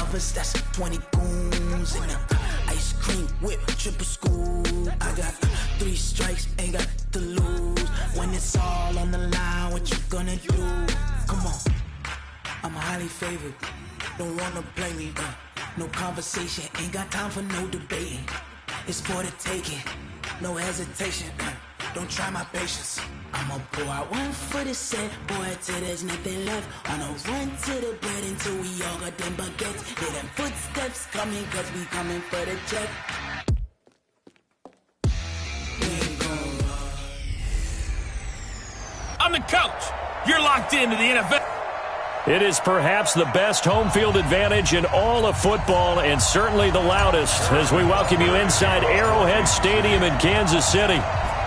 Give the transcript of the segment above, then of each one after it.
lovers, that's 20 goons. And ice cream whip, triple scoop. I got 3 strikes, ain't got to lose. When it's all on the line, what you gonna do? Come on, I'm highly favored. Don't wanna play me, no conversation, ain't got time for no debating. It's for the taking, no hesitation. Don't try my patience. I'ma pour out one for the set, boy, till there's nothing left. On a run to the bread until we all got them baguettes. Hear them footsteps coming, cause we coming for the check. I'm the coach. You're locked into the NFL. It is perhaps the best home field advantage in all of football, and certainly the loudest, as we welcome you inside Arrowhead Stadium in Kansas City.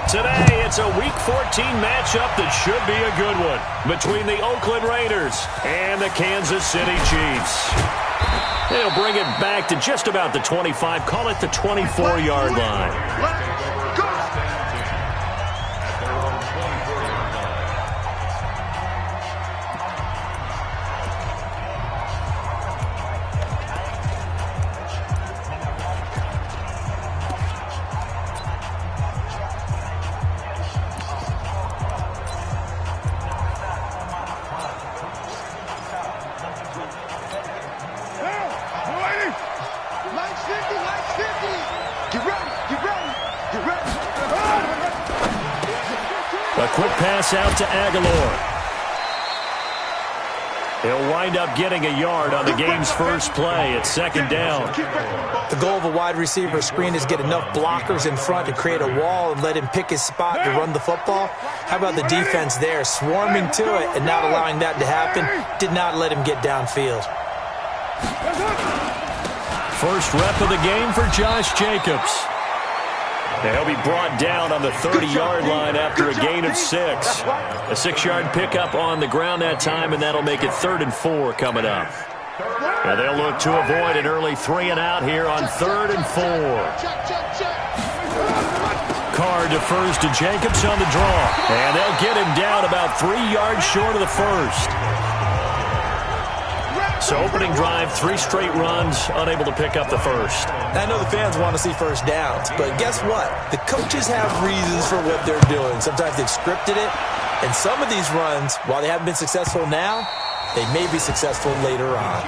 Today, it's a Week 14 matchup that should be a good one between the Oakland Raiders and the Kansas City Chiefs. They'll bring it back to just about the 25, call it the 24-yard line. A quick pass out to Aguilar. He'll wind up getting a yard on the game's first play at second down. The goal of a wide receiver screen is get enough blockers in front to create a wall and let him pick his spot to run the football. How about the defense there, swarming to it and not allowing that to happen? Did not let him get downfield. First rep of the game for Josh Jacobs. He'll be brought down on the 30-yard line after a gain of 6. A 6-yard pickup on the ground that time, and that'll make it 3rd and 4 coming up. And they'll look to avoid an early 3-and-out here on 3rd and 4. Carr defers to Jacobs on the draw, and they'll get him down about 3 yards short of the first. So opening drive, 3 straight runs, unable to pick up the first. I know the fans want to see first downs, but guess what? The coaches have reasons for what they're doing. Sometimes they've scripted it, and some of these runs, while they haven't been successful now, they may be successful later on.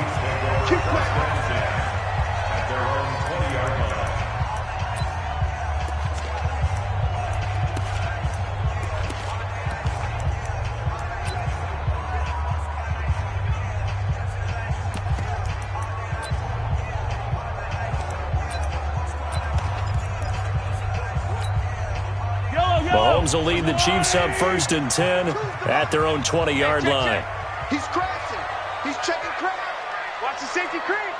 Mahomes will lead the Chiefs up 1st and 10 at their own 20-yard line. He's crashing. He's checking crash. Watch the safety creep.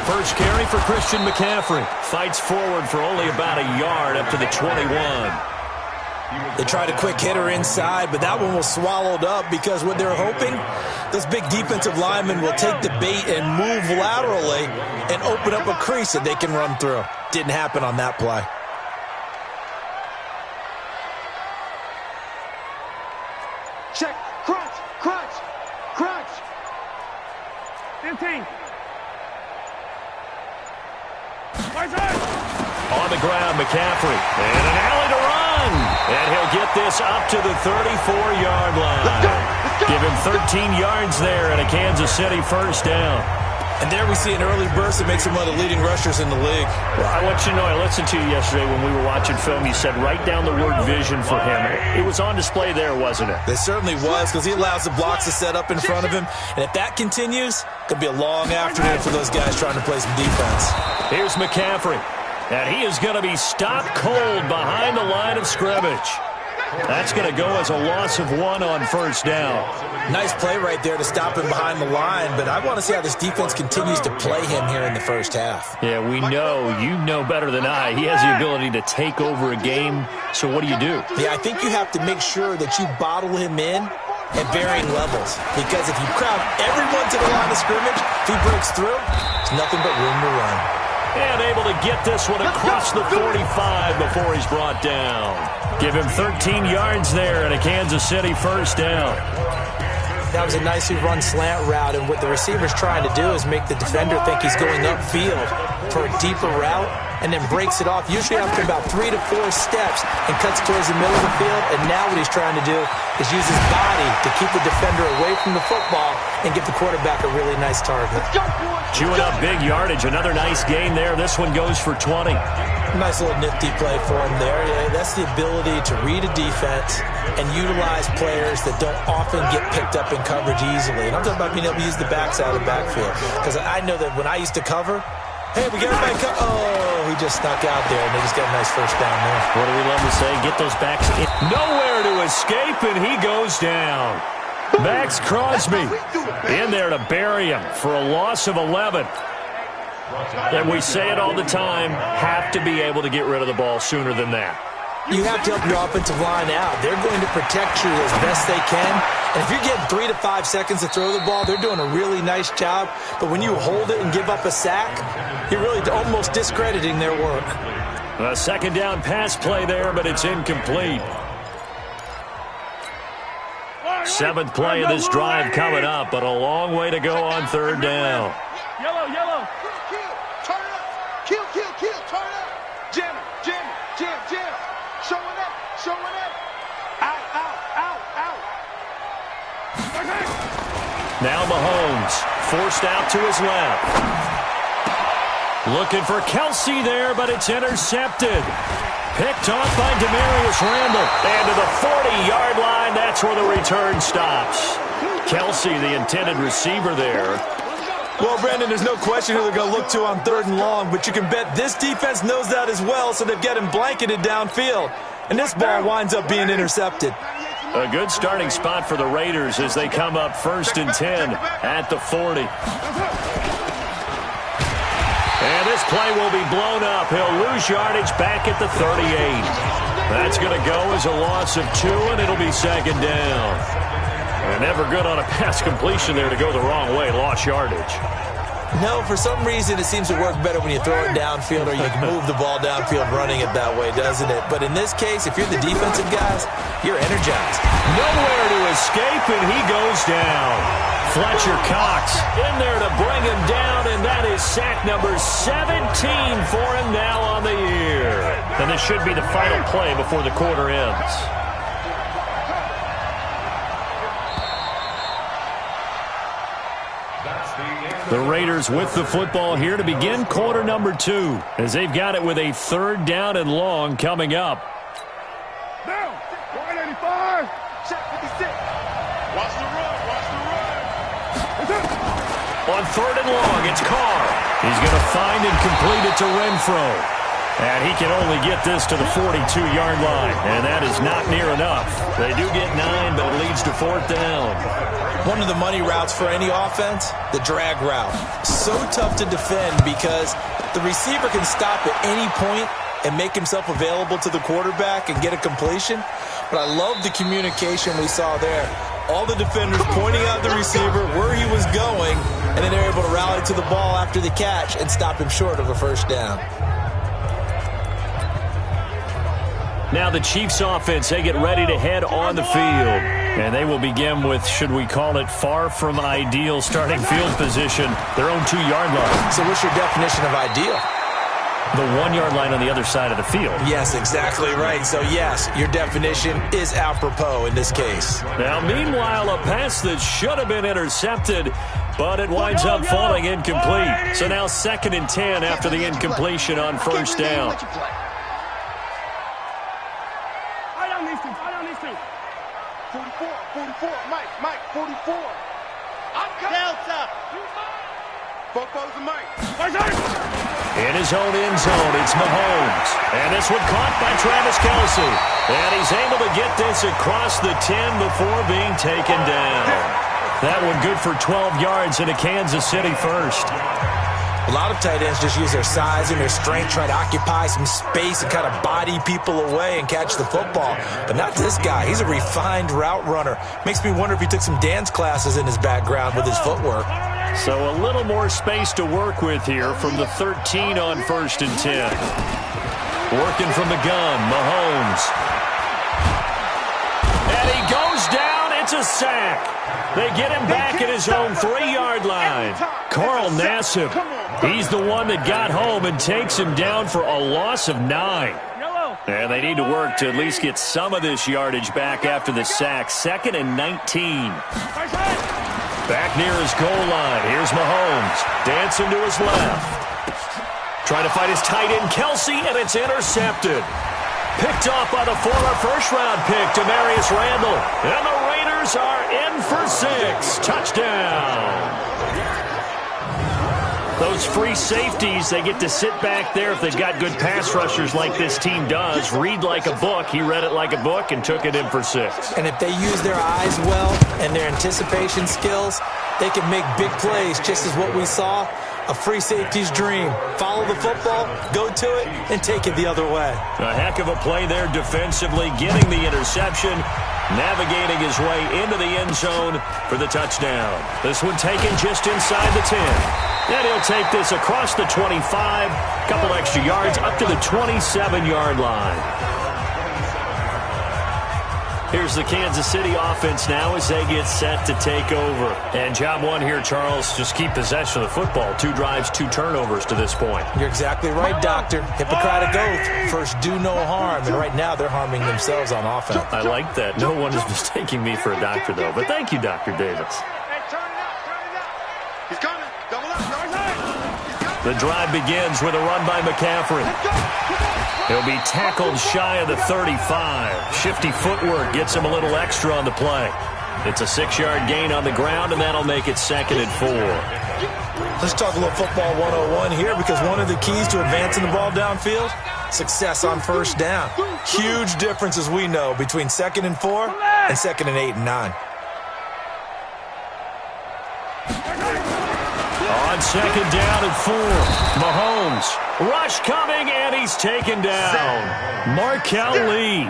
First carry for Christian McCaffrey. Fights forward for only about a yard up to the 21. They tried a quick hitter inside, but that one was swallowed up because what they're hoping, those big defensive linemen will take the bait and move laterally and open up a crease that they can run through. Didn't happen on that play. Check. Crunch. Crunch. Crunch. 15. On the ground, McCaffrey. And an alley to run. And he'll get this up to the 34-yard line. Let's go. Give him 13 yards there and a Kansas City first down. And there we see an early burst that makes him one of the leading rushers in the league. Well, I want you to know, I listened to you yesterday when we were watching film. You said write down the word vision for him. It was on display there, wasn't it? It certainly was, because he allows the blocks to set up in front of him. And if that continues, it could be a long afternoon for those guys trying to play some defense. Here's McCaffrey. And he is going to be stopped cold behind the line of scrimmage. That's going to go as a loss of 1 on first down. Nice play right there to stop him behind the line, but I want to see how this defense continues to play him here in the first half. Yeah, we know. You know better than I. He has the ability to take over a game, so what do you do? Yeah, I think you have to make sure that you bottle him in at varying levels, because if you crowd everyone to the line of scrimmage, if he breaks through, there's nothing but room to run. And able to get this one across the 45 before he's brought down. Give him 13 yards there and a Kansas City first down. That was a nicely run slant route, and what the receiver's trying to do is make the defender think he's going upfield for a deeper route, and then breaks it off, usually after about 3 to 4 steps, and cuts towards the middle of the field. And now what he's trying to do is use his body to keep the defender away from the football and give the quarterback a really nice target. Chewing up big yardage. Another nice gain there. This one goes for 20. Nice little nifty play for him there. Yeah, that's the ability to read a defense and utilize players that don't often get picked up in coverage easily. And I'm talking about being able to use the backside of the backfield. Because I know that when I used to cover, hey, we got everybody oh, he just snuck out there, and they just got a nice first down there. What do we love to say? Get those backs in. Nowhere to escape, and he goes down. Max Crosby in there to bury him for a loss of 11. And we say it all the time, have to be able to get rid of the ball sooner than that. You have to help your offensive line out. They're going to protect you as best they can. And if you're getting 3 to 5 seconds to throw the ball, they're doing a really nice job. But when you hold it and give up a sack, you're really almost discrediting their work. A second down pass play there, but it's incomplete. 7th play of this drive coming up, but a long way to go on 3rd down. Yellow. Turn it up. Kill. Turn it up. Jam. Showing up. Out. Now Mahomes forced out to his left. Looking for Kelsey there, but it's intercepted. Picked off by Demarius Randall. And to the 40-yard line, that's where the return stops. Kelsey, the intended receiver there. Well, Brandon, there's no question who they're going to look to on 3rd and long, but you can bet this defense knows that as well, so they've got him blanketed downfield. And this ball winds up being intercepted. A good starting spot for the Raiders as they come up 1st and 10 at the 40. And this play will be blown up. He'll lose yardage back at the 38. That's going to go as a loss of 2, and it'll be 2nd down. And never good on a pass completion there to go the wrong way. Lost yardage. No, for some reason it seems to work better when you throw it downfield or you can move the ball downfield running it that way, doesn't it? But in this case, if you're the defensive guys, you're energized. Nowhere to escape, and he goes down. Fletcher Cox in there to bring him down, and that is sack number 17 for him now on the year. And this should be the final play before the quarter ends. The Raiders with the football here to begin quarter number 2 as they've got it with a 3rd down and long coming up. Down. 185. Check 56. Watch the run. On 3rd and long, it's Carr. He's going to find and complete it to Renfro. And he can only get this to the 42-yard line, and that is not near enough. They do get 9, but it leads to 4th down. One of the money routes for any offense, the drag route. So tough to defend because the receiver can stop at any point and make himself available to the quarterback and get a completion. But I love the communication we saw there. All the defenders pointing out the receiver where he was going, and then they're able to rally to the ball after the catch and stop him short of a 1st down. Now the Chiefs offense, they get ready to head on the field. And they will begin with, should we call it, far from ideal starting field position, their own 2-yard line. So what's your definition of ideal? The 1-yard line on the other side of the field. Yes, exactly right. So yes, your definition is apropos in this case. Now meanwhile, a pass that should have been intercepted, but it winds up falling incomplete. So now 2nd and 10 after the incompletion on 1st down. Mike, 44. I'm Delta. Both and Mike. In his own end zone, it's Mahomes. And this one caught by Travis Kelce. And he's able to get this across the 10 before being taken down. That one good for 12 yards into Kansas City 1st. A lot of tight ends just use their size and their strength, try to occupy some space and kind of body people away and catch the football. But not this guy. He's a refined route runner. Makes me wonder if he took some dance classes in his background with his footwork. So a little more space to work with here from the 13 on 1st and 10. Working from the gun, Mahomes. And he goes down at It's a sack. They get him back at his own 3-yard line. Carl Nassib, he's the one that got home and takes him down for a loss of 9. And they need to work to at least get some of this yardage back after the sack. 2nd and 19. Back near his goal line. Here's Mahomes. Dancing to his left. Trying to fight his tight end, Kelsey, and it's intercepted. Picked off by the former first-round pick, Demarius Randall. And the Raiders are in for 6. Touchdown. Those free safeties, they get to sit back there if they've got good pass rushers like this team does. Read like a book. He read it like a book and took it in for 6. And if they use their eyes well and their anticipation skills, they can make big plays, just as what we saw. A free safety's dream. Follow the football, go to it, and take it the other way. A heck of a play there defensively, getting the interception, navigating his way into the end zone for the touchdown. This one taken just inside the 10. And he'll take this across the 25, couple extra yards up to the 27-yard line. Here's the Kansas City offense now as they get set to take over. And job one here, Charles, just keep possession of the football. 2 drives, 2 turnovers to this point. You're exactly right, Doctor. Hippocratic oath. First, do no harm. And right now, they're harming themselves on offense. I like that. No one is mistaking me for a doctor, though. But thank you, Dr. Davis. Hey, turn it up, turn it up. He's coming. Double up, yard side. The drive begins with a run by McCaffrey. He'll be tackled shy of the 35. Shifty footwork gets him a little extra on the play. It's a 6-yard gain on the ground, and that'll make it 2nd and 4. Let's talk a little football 101 here, because one of the keys to advancing the ball downfield, success on first down. Huge difference, as we know, between 2nd and 4 and 2nd and 8 and 9. On 2nd down and 4, Mahomes. Rush coming, and he's taken down. Markel Lee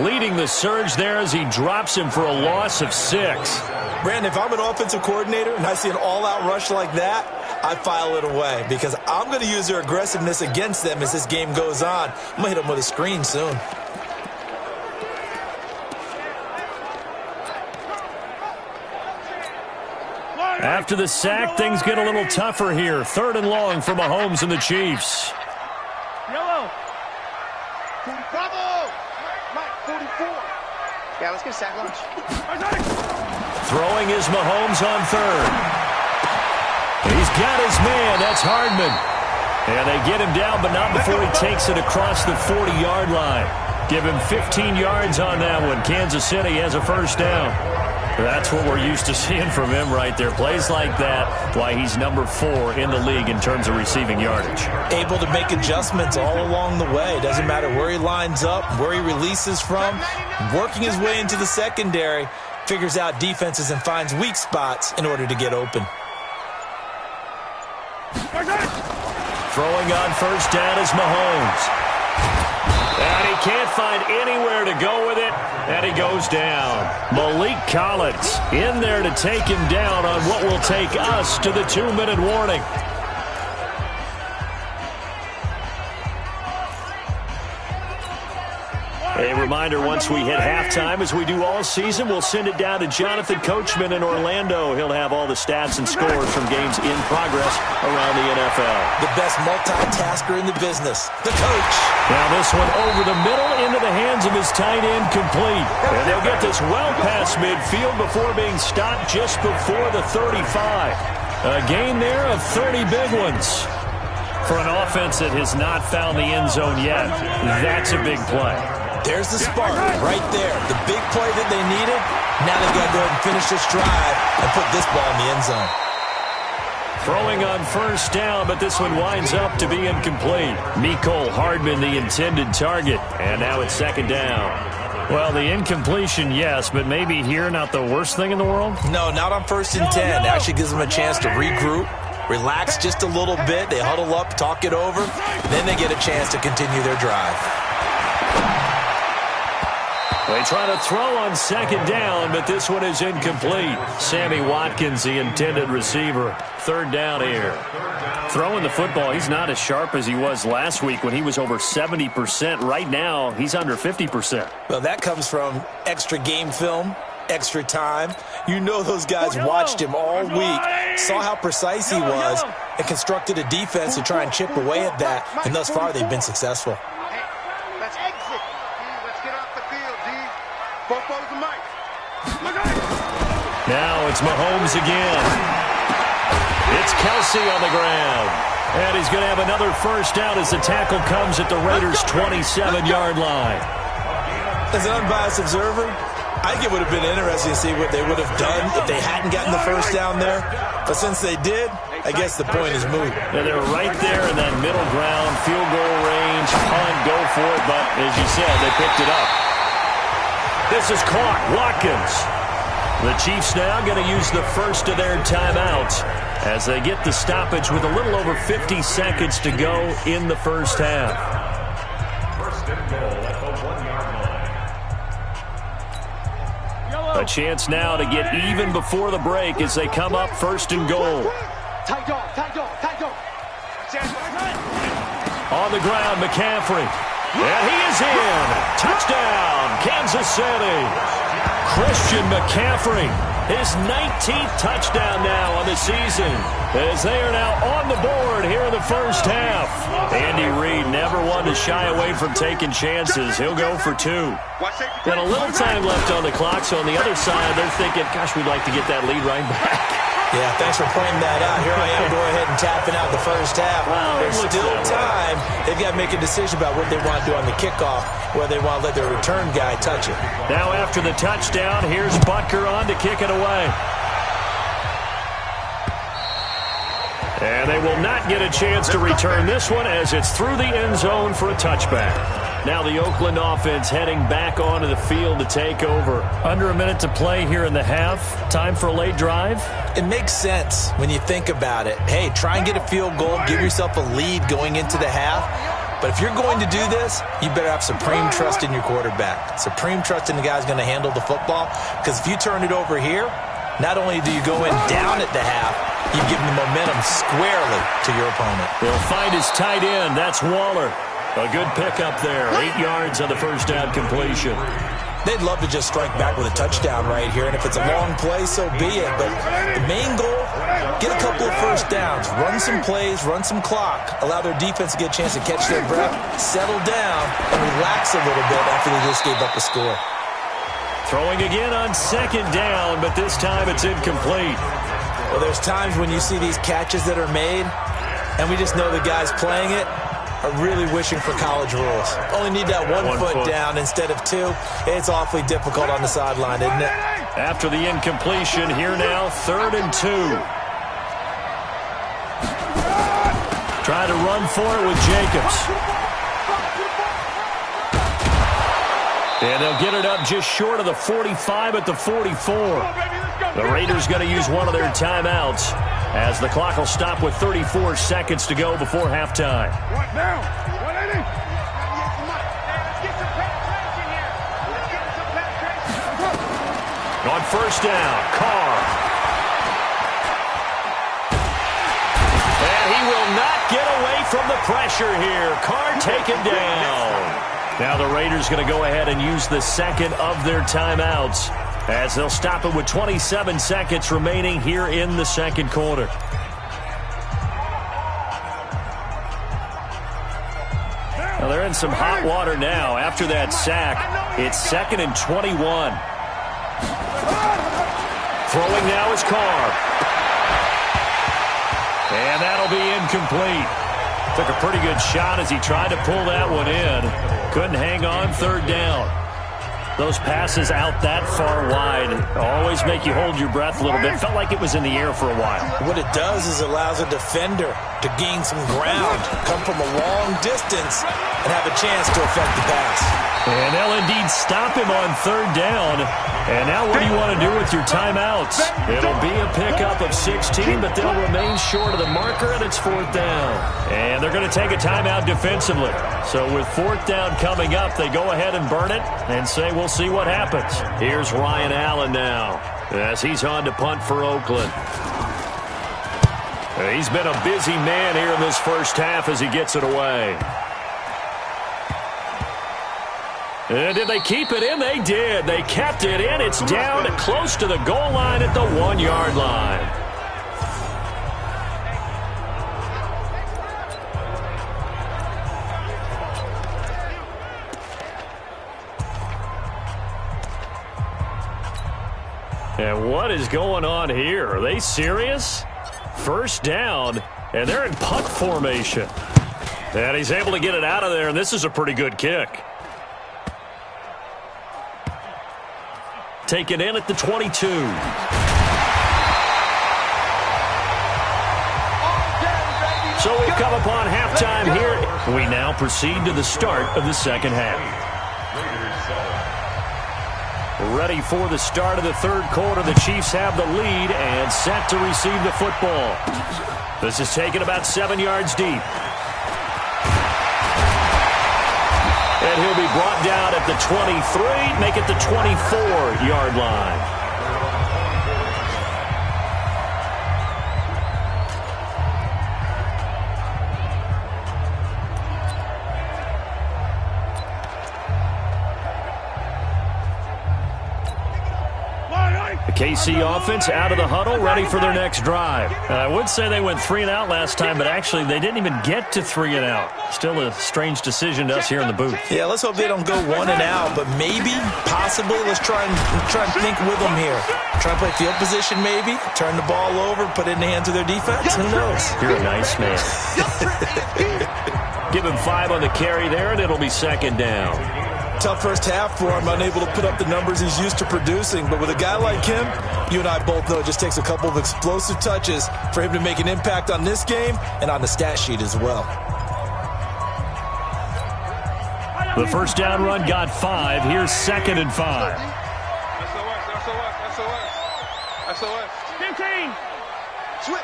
leading the surge there as he drops him for a loss of 6. Brandon, if I'm an offensive coordinator and I see an all-out rush like that, I file it away, because I'm going to use their aggressiveness against them as this game goes on. I'm going to hit them with a screen soon. After the sack, things get a little tougher here. 3rd and long for Mahomes and the Chiefs. Yellow. Bravo. Mike, 44. Yeah, let's get a sack lunch. Throwing is Mahomes on 3rd. He's got his man. That's Hardman. And they get him down, but not before he takes it across the 40-yard line. Give him 15 yards on that one. Kansas City has a first down. That's what we're used to seeing from him right there. Plays like that, why he's number 4 in the league in terms of receiving yardage. Able to make adjustments all along the way. Doesn't matter where he lines up, where he releases from. Working his way into the secondary, figures out defenses and finds weak spots in order to get open. Throwing on first down is Mahomes. And he can't find anywhere to go with it, and he goes down. Malik Collins in there to take him down on what will take us to the 2-minute warning. A reminder, once we hit halftime, as we do all season, we'll send it down to Jonathan Coachman in Orlando. He'll have all the stats and scores from games in progress around the NFL. The best multitasker in the business, the coach. Now this one over the middle into the hands of his tight end, complete. And they'll get this well past midfield before being stopped just before the 35. A gain there of 30 big ones. For an offense that has not found the end zone yet, that's a big play. There's the spark right there. The big play that they needed. Now they've got to go ahead and finish this drive and put this ball in the end zone. Throwing on first down, but this one winds up to be incomplete. Mecole Hardman, the intended target. And now it's 2nd down. Well, the incompletion, yes, but maybe here not the worst thing in the world? No, not on 1st and 10. It actually gives them a chance to regroup, relax just a little bit. They huddle up, talk it over. Then they get a chance to continue their drive. They try to throw on 2nd down, but this one is incomplete. Sammy Watkins, the intended receiver. 3rd down here. Throwing the football, he's not as sharp as he was last week when he was over 70%. Right now, he's under 50%. Well, that comes from extra game film, extra time. You know those guys watched him all week, saw how precise he was, and constructed a defense to try and chip away at that, and thus far they've been successful. Hey, let's exit. Let's get off the field, D. Football's the mic. Now it's Mahomes again. It's Kelsey on the ground. And he's going to have another first down as the tackle comes at the Raiders' 27-yard line. As an unbiased observer, I think it would have been interesting to see what they would have done if they hadn't gotten the first down there. But since they did, I guess the point is moot. Yeah, they're right there in that middle ground, field goal range, punt, go for it. But as you said, they picked it up. This is caught. Watkins. The Chiefs now going to use the first of their timeouts as they get the stoppage with a little over 50 seconds to go in the first half. First and goal at the 1-yard line. A chance now to get even before the break as they come up first and goal. Tight dog, tight dog, tight dog. On the ground, McCaffrey. And he is in. Touchdown, Kansas City. Christian McCaffrey, his 19th touchdown now on the season, as they are now on the board here in the first half. Andy Reid never one to shy away from taking chances. He'll go for two. Got a little time left on the clock, so on the other side, they're thinking, gosh, we'd like to get that lead right back. Yeah, thanks for pointing that out. Here I am going ahead and tapping out the first half. Well, there's still time. They've got to make a decision about what they want to do on the kickoff, whether they want to let their return guy touch it. Now after the touchdown, here's Butker on to kick it away. And they will not get a chance to return this one as it's through the end zone for a touchback. Now the Oakland offense heading back onto the field to take over. Under a minute to play here in the half. Time for a late drive. It makes sense when you think about it. Hey, try and get a field goal, give yourself a lead going into the half. But if you're going to do this, you better have supreme trust in your quarterback. Supreme trust in the guy who's going to handle the football. Because if you turn it over here, not only do you go in down at the half, you give them the momentum squarely to your opponent. They'll find his tight end. That's Waller. A good pickup there. 8 yards on the first down completion. They'd love to just strike back with a touchdown right here, and if it's a long play, so be it. But the main goal, get a couple of first downs, run some plays, run some clock, allow their defense to get a chance to catch their breath, settle down, and relax a little bit after they just gave up a score. Throwing again on second down, but this time it's incomplete. Well, there's times when you see these catches that are made, and we just know the guys playing it are really wishing for college rules. Only need that one foot down instead of two. It's awfully difficult on the sideline, isn't it? After the incompletion, here now, 3rd and 2. Try to run for it with Jacobs. And they'll get it up just short of the 45 at the 44. The Raiders going to use one of their timeouts as the clock will stop with 34 seconds to go before halftime. What now? 180. On first down, Carr. And he will not get away from the pressure here. Carr taken down. Now the Raiders going to go ahead and use the second of their timeouts as they'll stop it with 27 seconds remaining here in the second quarter. Well, they're in some hot water now. After that sack, it's 2nd and 21. Throwing now is Carr. And that'll be incomplete. Took a pretty good shot as he tried to pull that one in. Couldn't hang on, 3rd down. Those passes out that far wide always make you hold your breath a little bit. Felt like it was in the air for a while. What it does is allows a defender to gain some ground, come from a long distance, and have a chance to affect the pass. And they'll indeed stop him on 3rd down. And now what do you want to do with your timeouts? It'll be a pickup of 16, but they'll remain short of the marker, and it's 4th down. And they're going to take a timeout defensively. So with 4th down coming up, they go ahead and burn it and say we'll see what happens. Here's Ryan Allen now as he's on to punt for Oakland. He's been a busy man here in this first half as he gets it away. And did they keep it in? They did. They kept it in. It's down close to the goal line at the 1-yard line. And what is going on here? Are they serious? First down, and they're in punt formation. And he's able to get it out of there, and this is a pretty good kick. Taken in at the 22. So we've come upon halftime here. We now proceed to the start of the second half. Ready for the start of the third quarter. The Chiefs have the lead and set to receive the football. This is taken about 7 yards deep. And he'll be brought down at the 23, make it the 24-yard line. KC offense out of the huddle, ready for their next drive. I would say they went 3 and out last time, but actually they didn't even get to 3 and out. Still a strange decision to us here in the booth. Yeah, let's hope they don't go 1 and out, but maybe, possibly, let's try and think with them here. Try and play field position maybe, turn the ball over, put it in the hands of their defense. Who knows? You're a nice man. Give him 5 on the carry there, and it'll be second down. Tough first half for him, unable to put up the numbers he's used to producing. But with a guy like him, you and I both know it just takes a couple of explosive touches for him to make an impact on this game and on the stat sheet as well. The first down run got 5. Here's second and 5. SOS. 15. Switch.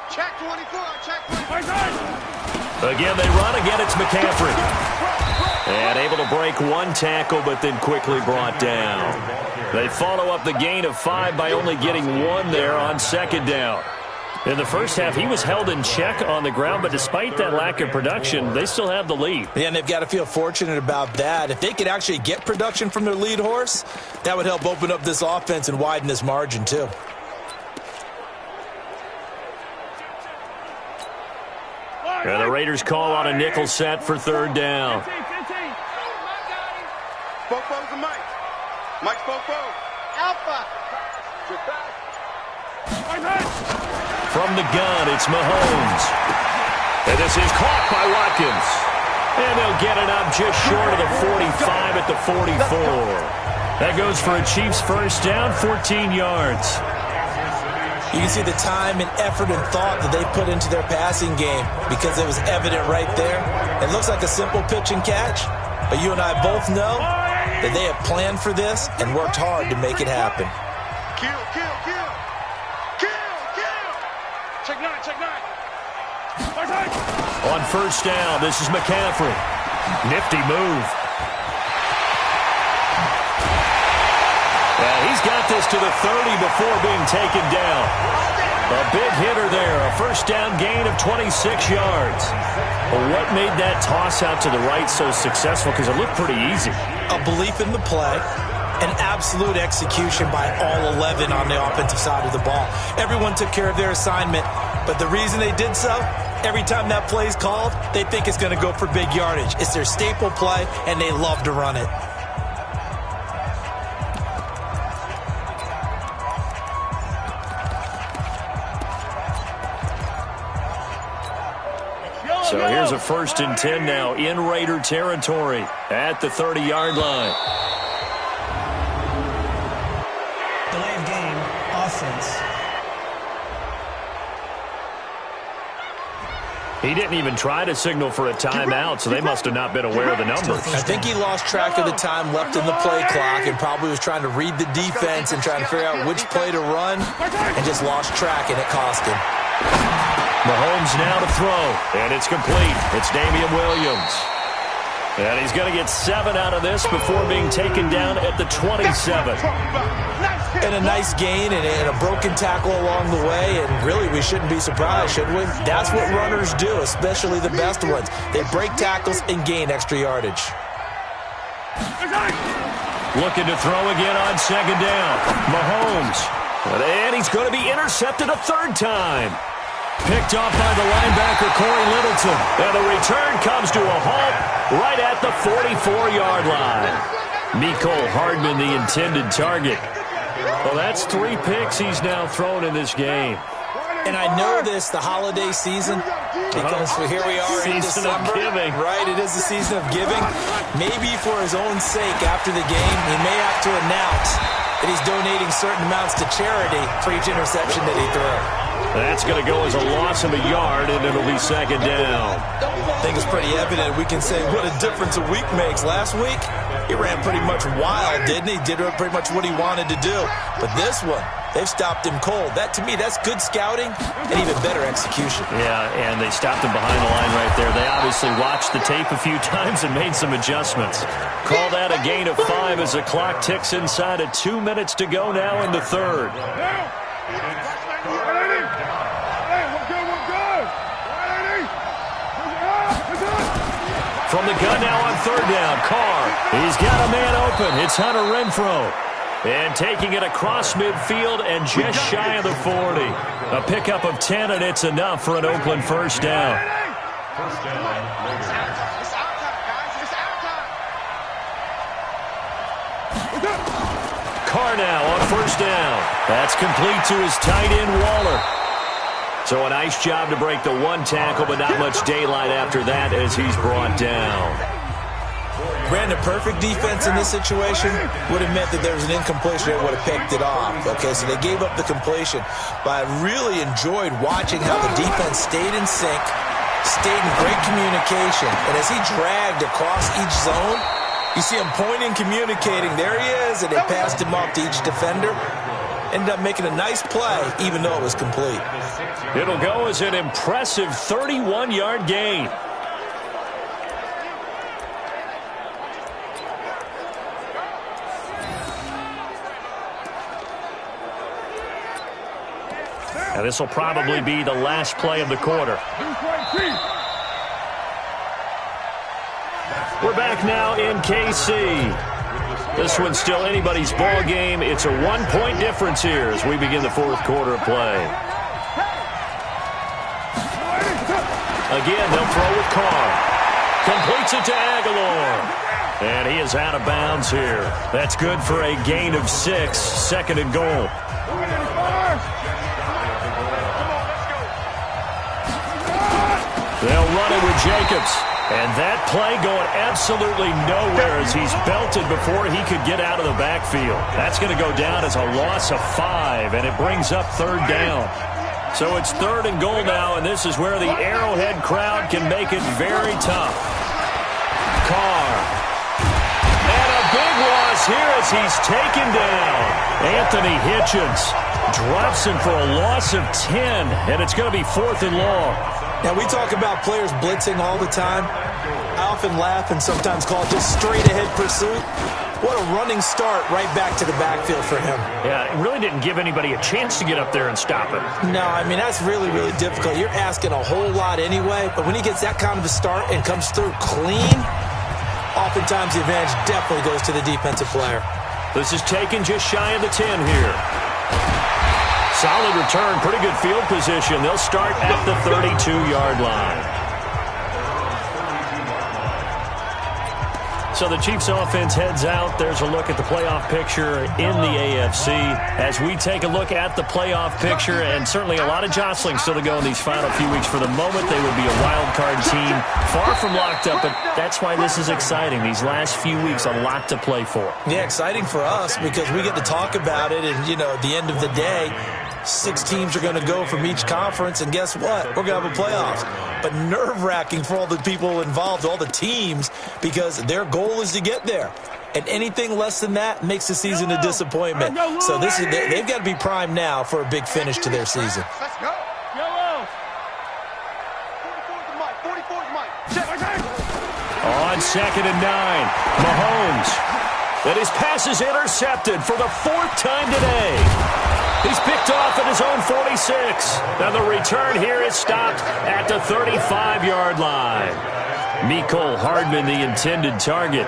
Check 24. Check 24. Again, they run. Again, it's McCaffrey. And able to break 1 tackle, but then quickly brought down. They follow up the gain of 5 by only getting 1 there on second down. In the first half, he was held in check on the ground, but despite that lack of production, they still have the lead. Yeah, and they've got to feel fortunate about that. If they could actually get production from their lead horse, that would help open up this offense and widen this margin too. And the Raiders call on a nickel set for third down. Fofo's the Mike. Mike's Fofo. Alpha. From the gun, it's Mahomes. And this is caught by Watkins. And they'll get it up just short of the 45 at the 44. That goes for a Chiefs first down, 14 yards. You can see the time and effort and thought that they put into their passing game because it was evident right there. It looks like a simple pitch and catch, but you and I both know that they have planned for this and worked hard to make it happen. Kill. Check 9. On first down, this is McCaffrey. Nifty move. He's got this to the 30 before being taken down. A big hitter there, a first down gain of 26 yards. Well, what made that toss out to the right so successful? Because it looked pretty easy. A belief in the play, an absolute execution by all 11 on the offensive side of the ball. Everyone took care of their assignment, but the reason they did so, every time that play is called, they think it's going to go for big yardage. It's their staple play, and they love to run it. So here's a 1st and 10 now in Raider territory at the 30-yard line. Delay of game, offense. He didn't even try to signal for a timeout, so they must have not been aware of the numbers. I think he lost track of the time left in the play clock and probably was trying to read the defense and trying to figure out which play to run and just lost track, and it cost him. Mahomes now to throw, and it's complete. It's Damian Williams. And he's going to get 7 out of this before being taken down at the 27. And a nice gain and a broken tackle along the way, and really we shouldn't be surprised, should we? That's what runners do, especially the best ones. They break tackles and gain extra yardage. Looking to throw again on second down. Mahomes. And he's going to be intercepted a third time. Picked off by the linebacker, Corey Littleton. And the return comes to a halt right at the 44-yard line. Mecole Hardman, the intended target. Well, that's 3 picks he's now thrown in this game. And I know this, the holiday season, because here we are in December. Giving. Right, it is the season of giving. Maybe for his own sake after the game, he may have to announce that he's donating certain amounts to charity for each interception that he threw. That's going to go as a loss of a yard, and it'll be second down. I think it's pretty evident. We can say what a difference a week makes. Last week, he ran pretty much wild, didn't he? Did pretty much what he wanted to do. But this one, they've stopped him cold. That, to me, that's good scouting and even better execution. Yeah, and they stopped him behind the line right there. They obviously watched the tape a few times and made some adjustments. Call that a gain of 5 as the clock ticks inside of 2 minutes to go now in the third. From the gun now on third down, Carr. He's got a man open. It's Hunter Renfrow. And taking it across midfield and just shy of the 40. A pickup of 10, and it's enough for an Oakland first down. First down. It's our time, guys. It's our time. Carr now on first down. That's complete to his tight end, Waller. So a nice job to break the 1 tackle, but not much daylight after that as he's brought down. Brandon, perfect defense in this situation would have meant that there was an incompletion that would have picked it off. Okay, so they gave up the completion. But I really enjoyed watching how the defense stayed in sync, stayed in great communication. And as he dragged across each zone, you see him pointing, communicating. There he is, and they passed him off to each defender. Ended up making a nice play, even though it was complete. It'll go as an impressive 31-yard gain. And this will probably be the last play of the quarter. We're back now in KC. This one's still anybody's ball game. It's a 1-point difference here as we begin the fourth quarter of play. Again, they'll throw with Carr. Completes it to Aguilar. And he is out of bounds here. That's good for a gain of 6. Second and goal. They'll run it with Jacobs. And that play going absolutely nowhere as he's belted before he could get out of the backfield. That's going to go down as a loss of 5, and it brings up third down. So it's third and goal now, and this is where the Arrowhead crowd can make it very tough. Carr. And a big loss here as he's taken down. Anthony Hitchens drops him for a loss of 10, and it's going to be fourth and long. Now, we talk about players blitzing all the time. I often laugh and sometimes call it just straight-ahead pursuit. What a running start right back to the backfield for him. Yeah, it really didn't give anybody a chance to get up there and stop it. No, I mean, that's really, really difficult. You're asking a whole lot anyway, but when he gets that kind of a start and comes through clean, oftentimes the advantage definitely goes to the defensive player. This is taken just shy of the 10 here. Solid return, pretty good field position. They'll start at the 32-yard line. So the Chiefs offense heads out. There's a look at the playoff picture in the AFC. As we take a look at the playoff picture, and certainly a lot of jostling still to go in these final few weeks. For the moment, they would be a wild card team, far from locked up, but that's why this is exciting. These last few weeks, a lot to play for. Yeah, exciting for us because we get to talk about it, and, you know, at the end of the day, 6 teams are going to go from each conference, and guess what? We're going to have a playoffs. But nerve-wracking for all the people involved, all the teams, because their goal is to get there. And anything less than that makes the season a disappointment. So they've got to be primed now for a big finish to their season. Let's go. 44's Mike. On second and 9, Mahomes. And his pass is intercepted for the 4th time today. And the Chiefs have the ball. He's picked off at his own 46. Now the return here is stopped at the 35-yard line. Mecole Hardman, the intended target.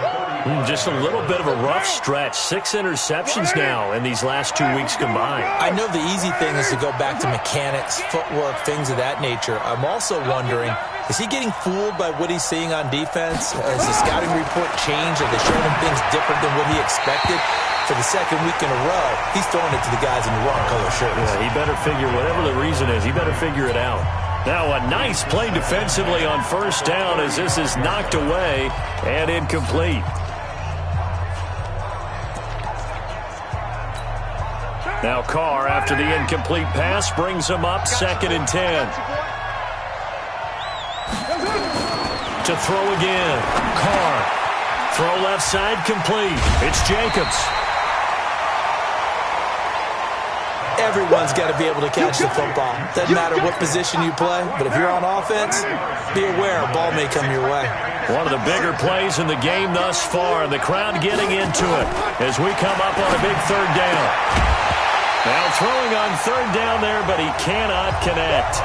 Just a little bit of a rough stretch. 6 interceptions now in these last 2 weeks combined. I know the easy thing is to go back to mechanics, footwork, things of that nature. I'm also wondering, is he getting fooled by what he's seeing on defense? Has the scouting report changed? Are they showing him things different than what he expected? For the second week in a row, he's throwing it to the guys in the wrong color shirts. Yeah, he better figure, whatever the reason is, he better figure it out. Now a nice play defensively on first down as this is knocked away and incomplete. Now Carr, after the incomplete pass, brings him up 2nd and 10. To throw again. Carr. Throw left side complete. It's Jacobs. Everyone's got to be able to catch the football. Doesn't matter what position you play, but if you're on offense, be aware a ball may come your way. One of the bigger plays in the game thus far. The crowd getting into it as we come up on a big 3rd down. Now throwing on 3rd down there, but he cannot connect.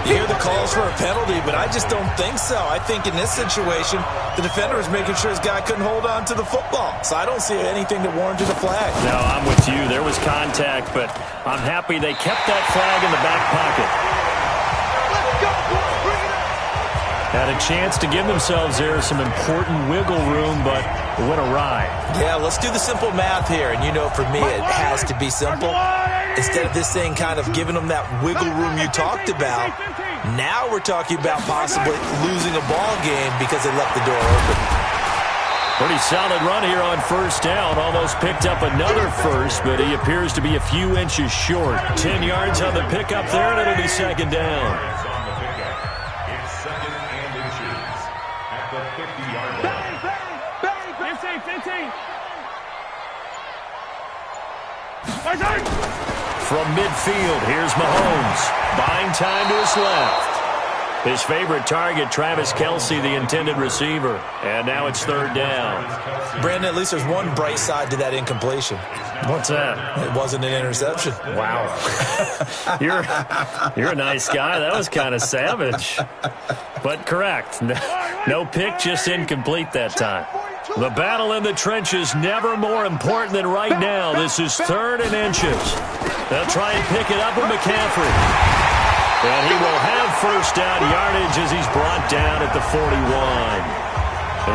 You hear the calls for a penalty, but I just don't think so. I think in this situation, the defender is making sure his guy couldn't hold on to the football. So I don't see anything that warranted a flag. No, I'm with you. There was contact, but I'm happy they kept that flag in the back pocket. Had a chance to give themselves there some important wiggle room, but it went awry. Yeah, let's do the simple math here. And you know, for me, it has to be simple. Instead of this thing kind of giving them that wiggle room you talked about, now we're talking about possibly losing a ball game because they left the door open. Pretty solid run here on first down. Almost picked up another first, but he appears to be a few inches short. 10 yards on the pickup there, and it'll be 2nd down. It's 2nd and inches at the 50-yard line. 15. From midfield, here's Mahomes. Buying time to his left. His favorite target, Travis Kelce, the intended receiver. And now it's 3rd down. Brandon, at least there's one bright side to that incompletion. What's that? It wasn't an interception. Wow. You're a nice guy. That was kind of savage. But correct. No pick, just incomplete that time. The battle in the trenches never more important than right now. This is 3rd and inches. They'll try and pick it up with McCaffrey. And he will have first down yardage as he's brought down at the 41.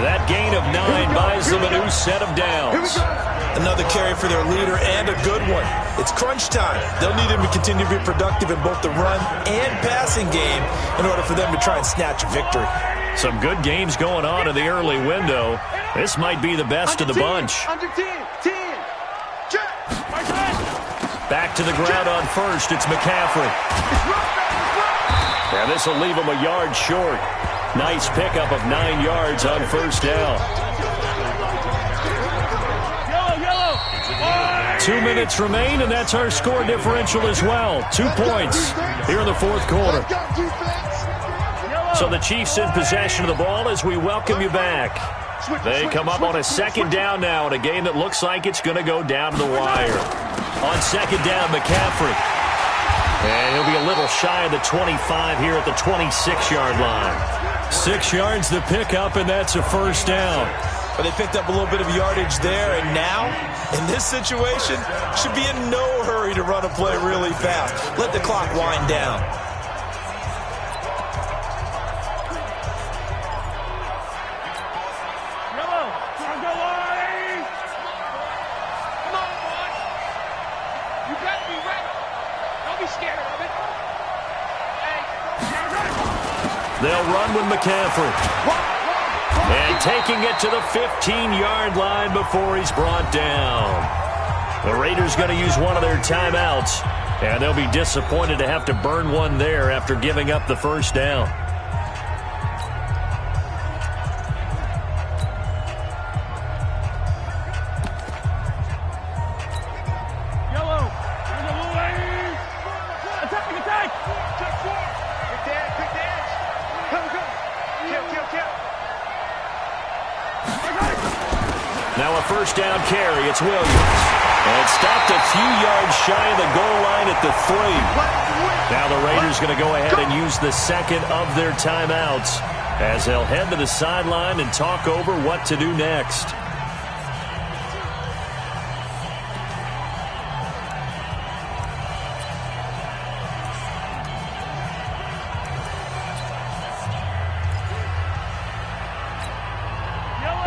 That gain of 9 buys them a new set of downs. Another carry for their leader and a good one. It's crunch time. They'll need him to continue to be productive in both the run and passing game in order for them to try and snatch a victory. Some good games going on in the early window. This might be the best of the bunch. Under 10. Back to the ground on first. It's McCaffrey. And this will leave him a yard short. Nice pickup of 9 yards on first down. 2 minutes remain, and that's our score differential as well. 2 points here in the 4th quarter. So the Chiefs in possession of the ball as we welcome you back. They come up on a 2nd down now in a game that looks like it's going to go down to the wire. On 2nd down, McCaffrey. And he'll be a little shy of the 25 here at the 26-yard line. 6 yards the pickup, and that's a first down. But they picked up a little bit of yardage there, and now, in this situation, should be in no hurry to run a play really fast. Let the clock wind down. They'll run with McCaffrey. And taking it to the 15-yard line before he's brought down. The Raiders going to use one of their timeouts, and they'll be disappointed to have to burn one there after giving up the first down. Now a first down carry. It's Williams. And stopped a few yards shy of the goal line at the 3. Now the Raiders going to go ahead and use the second of their timeouts as they'll head to the sideline and talk over what to do next.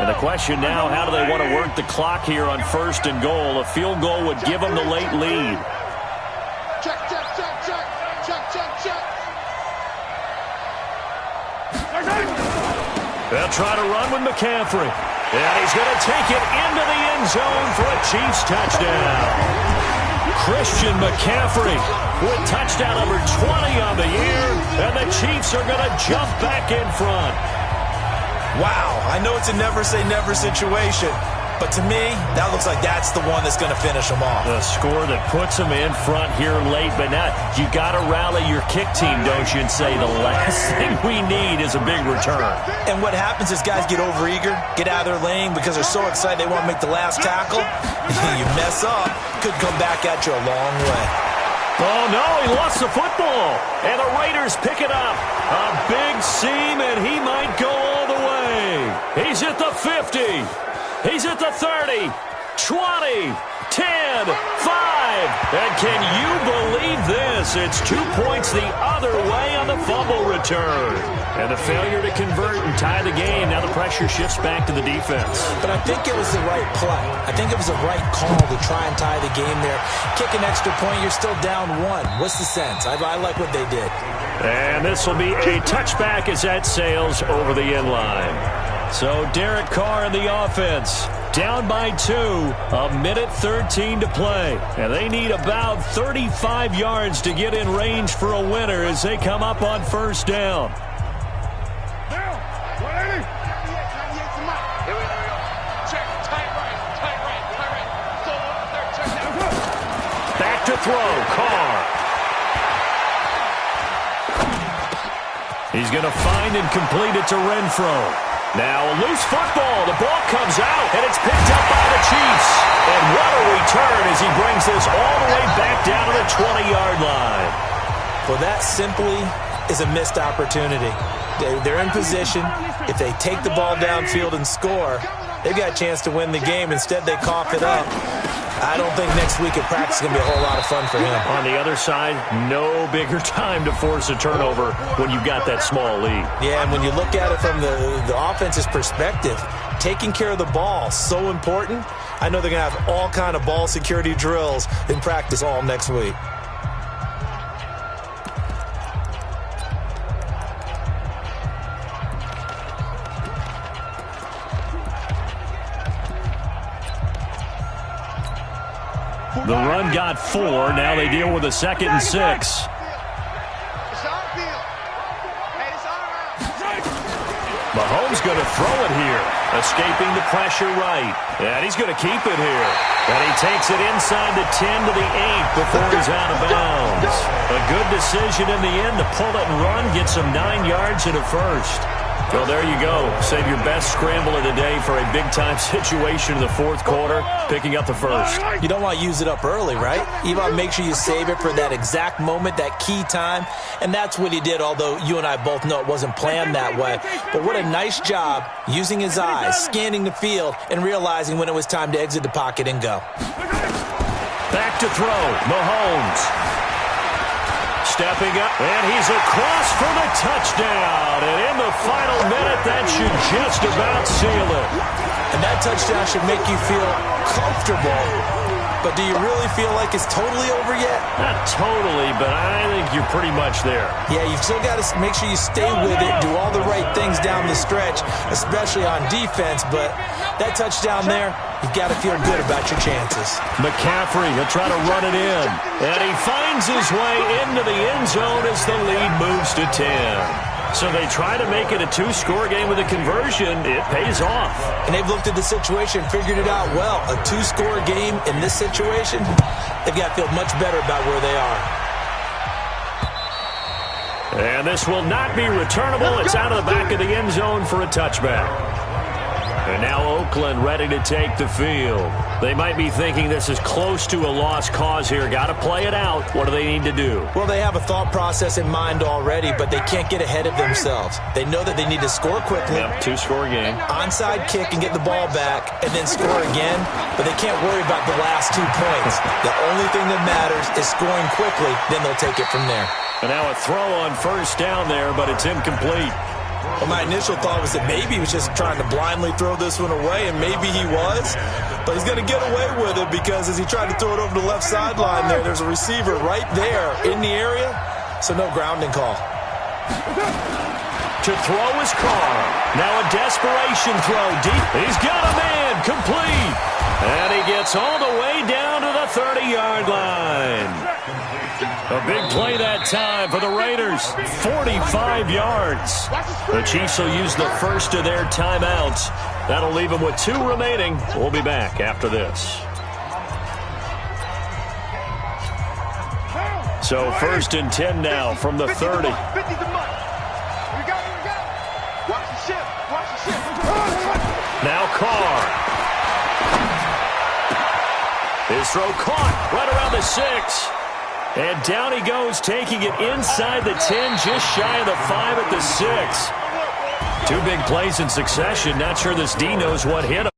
And the question now, how do they want to work the clock here on 1st and goal? A field goal would give them the late lead. Check, check, check, check. Check, check, check. They'll try to run with McCaffrey. And he's going to take it into the end zone for a Chiefs touchdown. Christian McCaffrey with touchdown number 20 on the year. And the Chiefs are going to jump back in front. Wow, I know it's a never-say-never situation, but to me, that looks like that's the one that's going to finish them off. The score that puts them in front here late, but now you got to rally your kick team, don't you, and say the last thing we need is a big return. And what happens is guys get overeager, get out of their lane because they're so excited they want to make the last tackle. You mess up, could come back at you a long way. Oh, no, he lost the football. And the Raiders pick it up. A big seam, and he might go all the way. He's at the 50. He's at the 30, 20, 10, 5. And can you believe this? It's 2 points the other way on the fumble return. And the failure to convert and tie the game. Now the pressure shifts back to the defense. But I think it was the right play. I think it was the right call to try and tie the game there. Kick an extra point, you're still down 1. What's the sense? I like what they did. And this will be a touchback as that sails over the end line. So Derek Carr in the offense, down by 2, a minute 13 to play. And they need about 35 yards to get in range for a winner as they come up on 1st down. Back to throw, Carr. He's going to find and complete it to Renfro. Now a loose football. The ball comes out, and it's picked up by the Chiefs. And what a return as he brings this all the way back down to the 20-yard line. Well, that simply is a missed opportunity. They're in position. If they take the ball downfield and score, they've got a chance to win the game. Instead, they cough it up. I don't think next week at practice is going to be a whole lot of fun for him. On the other side, no bigger time to force a turnover when you've got that small lead. Yeah, and when you look at it from the offense's perspective, taking care of the ball, so important. I know they're going to have all kind of ball security drills in practice all next week. The run got 4. Now they deal with a 2nd and 6. Mahomes going to throw it here. Escaping the pressure right. And he's going to keep it here. And he takes it inside the 10 to the 8 before he's out of bounds. A good decision in the end to pull it and run. Gets him 9 yards and a first. Well, there you go. Save your best scramble of the day for a big-time situation in the 4th quarter, picking up the first. You don't want to use it up early, right? You want to make sure you save it for that exact moment, that key time. And that's what he did, although you and I both know it wasn't planned that way. But what a nice job using his eyes, scanning the field, and realizing when it was time to exit the pocket and go. Back to throw, Mahomes. Stepping up, and he's across for the touchdown. And in the final minute, that should just about seal it. And that touchdown should make you feel comfortable. But do you really feel like it's totally over yet? Not totally, but I think you're pretty much there. Yeah, you've still got to make sure you stay with it, do all the right things down the stretch, especially on defense. But that touchdown there, you've got to feel good about your chances. McCaffrey will try to run it in. And he finds his way into the end zone as the lead moves to 10. So they try to make it a 2-score game with a conversion. It pays off. And they've looked at the situation, figured it out well. A 2-score game in this situation, they've got to feel much better about where they are. And this will not be returnable. It's out of the back of the end zone for a touchback. And now Oakland ready to take the field. They might be thinking this is close to a lost cause here. Got to play it out. What do they need to do? Well, they have a thought process in mind already, but they can't get ahead of themselves. They know that they need to score quickly. Yep, two-score game. Onside kick and get the ball back and then score again, but they can't worry about the last 2 points. The only thing that matters is scoring quickly, then they'll take it from there. And now a throw on first down there, but it's incomplete. Well, my initial thought was that maybe he was just trying to blindly throw this one away, and maybe he was. But he's going to get away with it because as he tried to throw it over the left sideline there's a receiver right there in the area, so no grounding call. To throw is Carr. Now a desperation throw deep. He's got a man complete. And he gets all the way down to the 30-yard line. A big play that time for the Raiders. 45 yards. The Chiefs will use the first of their timeouts. That'll leave them with 2 remaining. We'll be back after this. So first and 10 now from the 30. Now Carr. His throw caught right around the 6. And down he goes, taking it inside the 10, just shy of the 5 at the 6. 2 big plays in succession. Not sure this D knows what hit him.